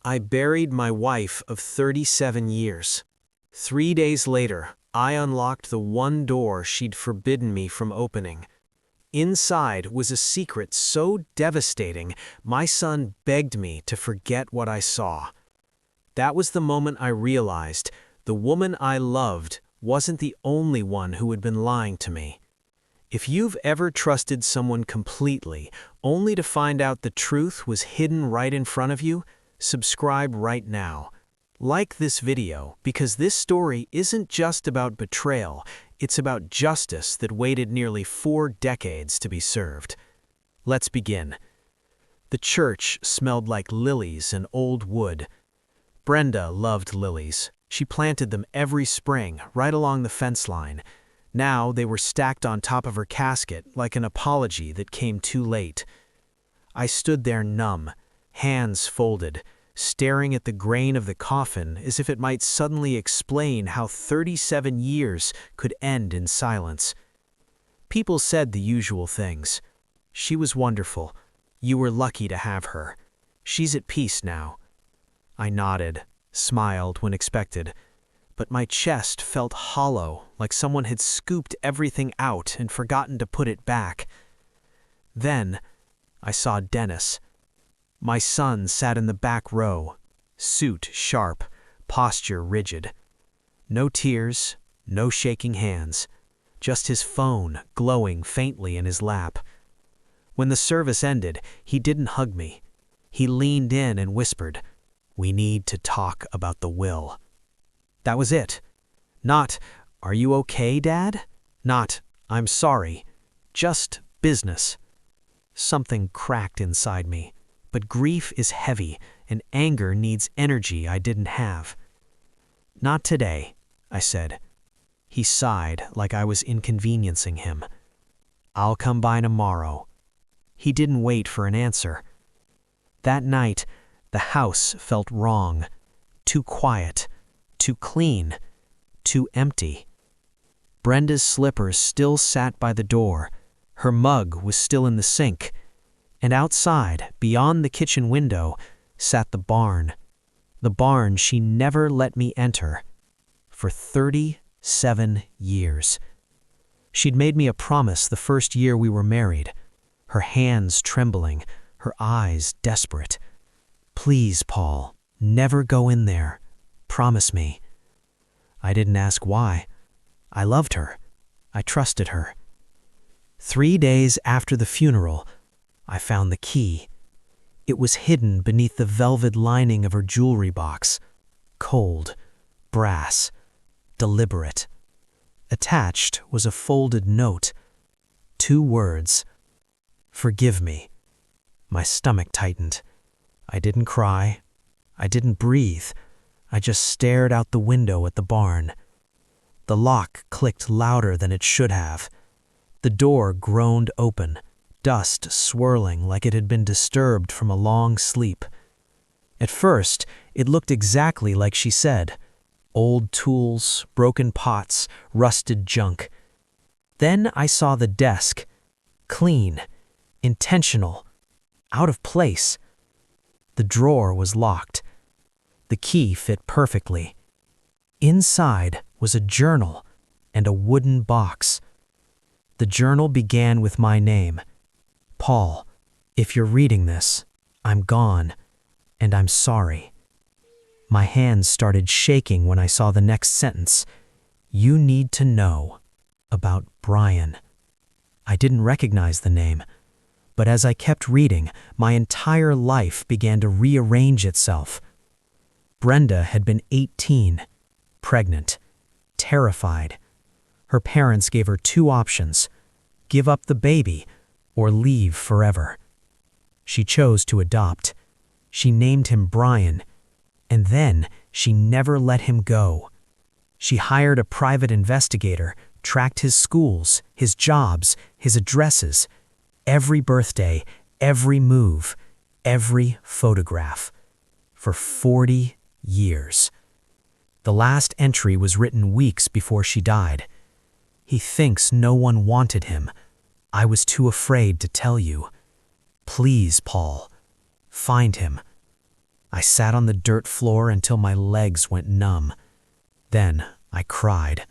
I buried my wife of 37 years. 3 days later, I unlocked the one door she'd forbidden me from opening. Inside was a secret so devastating, my son begged me to forget what I saw. That was the moment I realized the woman I loved wasn't the only one who had been lying to me. If you've ever trusted someone completely, only to find out the truth was hidden right in front of you, subscribe right now. Like this video, because this story isn't just about betrayal, it's about justice that waited nearly 4 decades to be served. Let's begin. The church smelled like lilies and old wood. Brenda loved lilies. She planted them every spring, right along the fence line. Now they were stacked on top of her casket like an apology that came too late. I stood there numb, hands folded, staring at the grain of the coffin as if it might suddenly explain how 37 years could end in silence. People said the usual things. She was wonderful. You were lucky to have her. She's at peace now. I nodded, smiled when expected, but my chest felt hollow, like someone had scooped everything out and forgotten to put it back. Then I saw Dennis. My son sat in the back row, suit sharp, posture rigid. No tears, no shaking hands, just his phone glowing faintly in his lap. When the service ended, he didn't hug me. He leaned in and whispered, "We need to talk about the will." That was it. Not, "Are you okay, Dad?" Not, "I'm sorry." Just business. Something cracked inside me. But grief is heavy, and anger needs energy I didn't have. "Not today," I said. He sighed like I was inconveniencing him. "I'll come by tomorrow." He didn't wait for an answer. That night, the house felt wrong. Too quiet, too clean, too empty. Brenda's slippers still sat by the door. Her mug was still in the sink. And outside, beyond the kitchen window, sat the barn she never let me enter. For 37 years. She'd made me a promise the first year we were married, her hands trembling, her eyes desperate. "Please, Paul, never go in there. Promise me." I didn't ask why. I loved her. I trusted her. 3 days after the funeral, I found the key. It was hidden beneath the velvet lining of her jewelry box. Cold, brass, deliberate. Attached was a folded note. 2 words. "Forgive me." My stomach tightened. I didn't cry. I didn't breathe. I just stared out the window at the barn. The lock clicked louder than it should have. The door groaned open, dust swirling like it had been disturbed from a long sleep. At first, it looked exactly like she said. Old tools, broken pots, rusted junk. Then I saw the desk. Clean, intentional, out of place. The drawer was locked. The key fit perfectly. Inside was a journal and a wooden box. The journal began with my name. "Paul, if you're reading this, I'm gone, and I'm sorry." My hands started shaking when I saw the next sentence. "You need to know about Brian." I didn't recognize the name, but as I kept reading, my entire life began to rearrange itself. Brenda had been 18, pregnant, terrified. Her parents gave her 2 options: give up the baby or leave forever. She chose to adopt. She named him Brian, and then she never let him go. She hired a private investigator, tracked his schools, his jobs, his addresses, every birthday, every move, every photograph. For 40 years. The last entry was written weeks before she died. "He thinks no one wanted him. I was too afraid to tell you. Please, Paul, find him." I sat on the dirt floor until my legs went numb. Then I cried,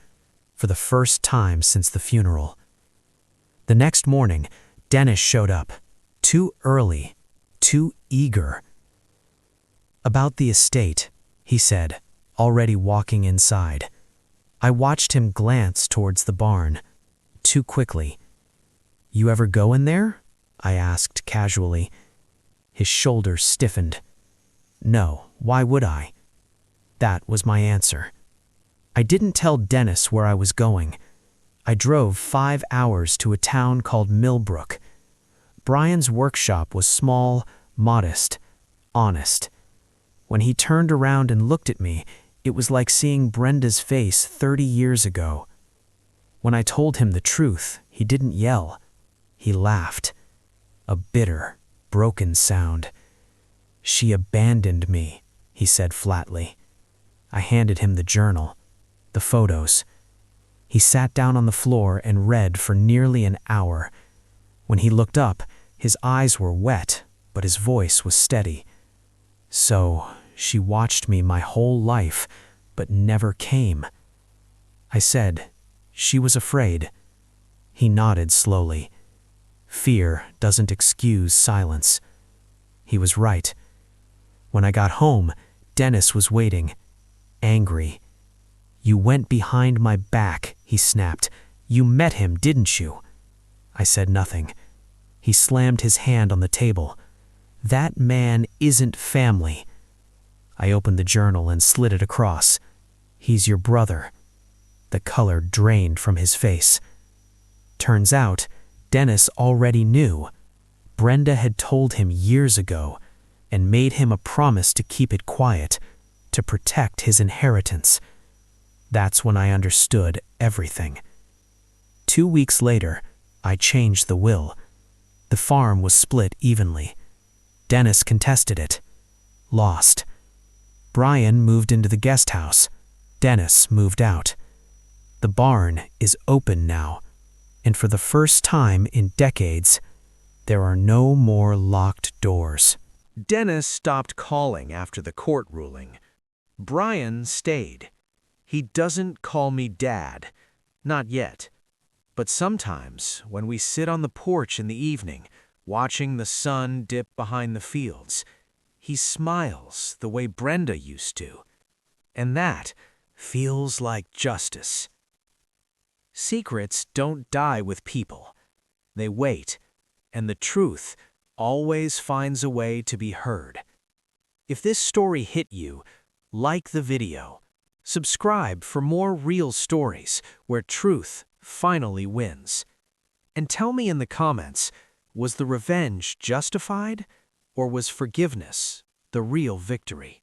for the first time since the funeral. The next morning, Dennis showed up, too early, too eager. "About the estate," he said, already walking inside. I watched him glance towards the barn, too quickly. "You ever go in there?" I asked casually. His shoulders stiffened. "No, why would I?" That was my answer. I didn't tell Dennis where I was going. I drove 5 hours to a town called Millbrook. Brian's workshop was small, modest, honest. When he turned around and looked at me, it was like seeing Brenda's face 30 years ago. When I told him the truth, he didn't yell. He laughed. A bitter, broken sound. "She abandoned me," he said flatly. I handed him the journal, the photos. He sat down on the floor and read for nearly an hour. When he looked up, his eyes were wet, but his voice was steady. "So, she watched me my whole life, but never came." I said, "She was afraid." He nodded slowly. Fear doesn't excuse silence. He was right. When I got home, Dennis was waiting, angry. "You went behind my back," he snapped. "You met him, didn't you?" I said nothing. He slammed his hand on the table. "That man isn't family." I opened the journal and slid it across. "He's your brother." The color drained from his face. Turns out, Dennis already knew. Brenda had told him years ago and made him a promise to keep it quiet, to protect his inheritance. That's when I understood everything. 2 weeks later, I changed the will. The farm was split evenly. Dennis contested it. Lost. Brian moved into the guest house. Dennis moved out. The barn is open now, and for the first time in decades, there are no more locked doors. Dennis stopped calling after the court ruling. Brian stayed. He doesn't call me Dad. Not yet. But sometimes, when we sit on the porch in the evening, watching the sun dip behind the fields, he smiles the way Brenda used to. And that feels like justice. Secrets don't die with people. They wait, and the truth always finds a way to be heard. If this story hit you, like the video. Subscribe for more real stories where truth finally wins. And tell me in the comments, was the revenge justified, or was forgiveness the real victory?